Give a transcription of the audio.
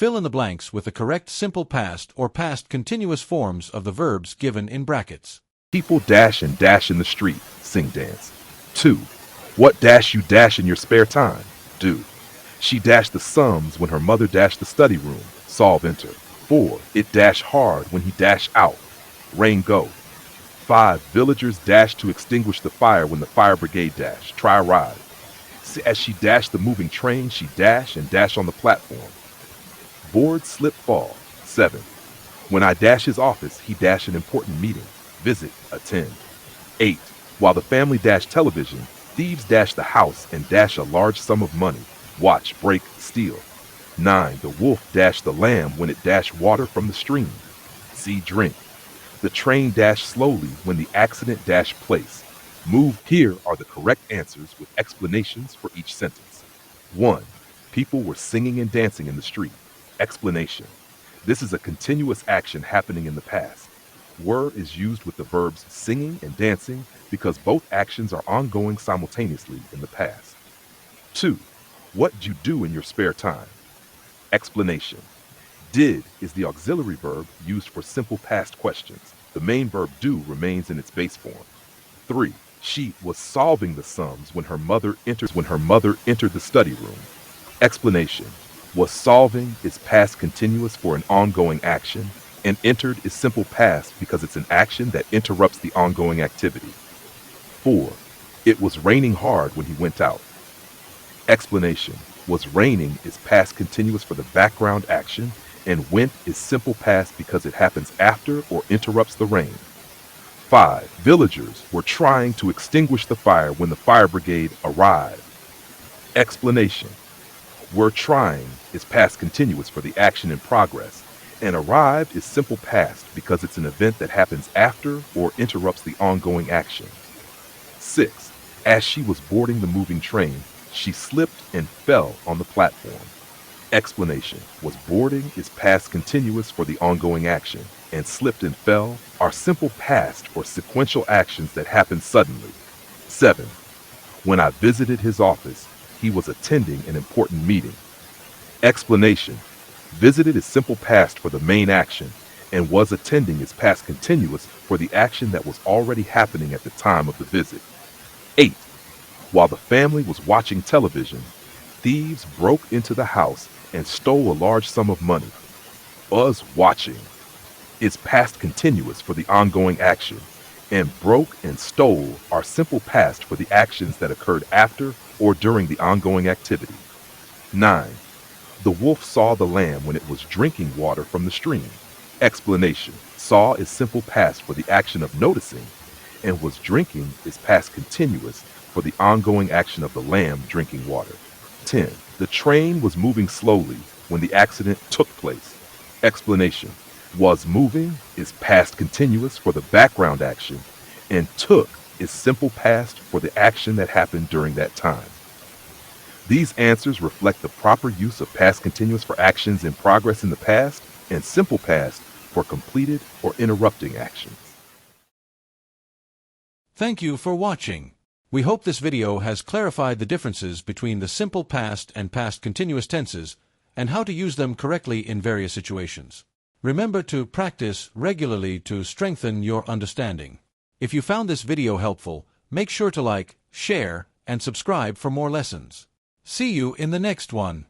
Fill in the blanks with the correct simple past or past continuous forms of the verbs given in brackets. People dash and dash in the street. Sing dance. 2. What dash you dash in your spare time? Do. She dashed the sums when her mother dashed the study room. Solve enter. 4. It dash hard when he dash out. Rain go. 5. Villagers dash to extinguish the fire when the fire brigade dash. Try ride. As she dashed the moving train, she dash and dash on the platform. Board slip fall. 7. When I dash his office, he dash an important meeting. Visit, attend. 8. While the family dash television, thieves dash the house and dash a large sum of money. Watch, break, steal. 9. The wolf dashed the lamb when it dashed water from the stream. See, drink. The train dashed slowly when the accident dashed place. Move. Here are the correct answers with explanations for each sentence. 1. People were singing and dancing in the street. Explanation. This is a continuous action happening in the past. Were is used with the verbs singing and dancing because both actions are ongoing simultaneously in the past. 2. What did you do in your spare time? Explanation. Did is the auxiliary verb used for simple past questions. The main verb do remains in its base form. 3. She was solving the sums when her mother entered the study room. Explanation. Was solving is past continuous for an ongoing action, and entered is simple past because it's an action that interrupts the ongoing activity. 4. It was raining hard when he went out. Explanation. Was raining is past continuous for the background action, and went is simple past because it happens after or interrupts the rain. 5. Villagers were trying to extinguish the fire when the fire brigade arrived. Explanation. Were trying is past continuous for the action in progress, and arrived is simple past because it's an event that happens after or interrupts the ongoing action. 6. As she was boarding the moving train, she slipped and fell on the platform. Explanation. Was boarding is past continuous for the ongoing action, and slipped and fell are simple past or sequential actions that happen suddenly. 7. When I visited his office, he was attending an important meeting. Explanation. Visited is simple past for the main action, and was attending is past continuous for the action that was already happening at the time of the visit. 8. While the family was watching television, thieves broke into the house and stole a large sum of money. Was watching is past continuous for the ongoing action, and broke and stole are simple past for the actions that occurred after or during the ongoing activity. 9. The wolf saw the lamb when it was drinking water from the stream. Explanation. Saw is simple past for the action of noticing, and was drinking is past continuous for the ongoing action of the lamb drinking water. 10. The train was moving slowly when the accident took place. Explanation. Was moving is past continuous for the background action, and took is simple past for the action that happened during that time. These answers reflect the proper use of past continuous for actions in progress in the past, and simple past for completed or interrupting actions. Thank you for watching. We hope this video has clarified the differences between the simple past and past continuous tenses and how to use them correctly in various situations. Remember to practice regularly to strengthen your understanding. If you found this video helpful, make sure to like, share, and subscribe for more lessons. See you in the next one.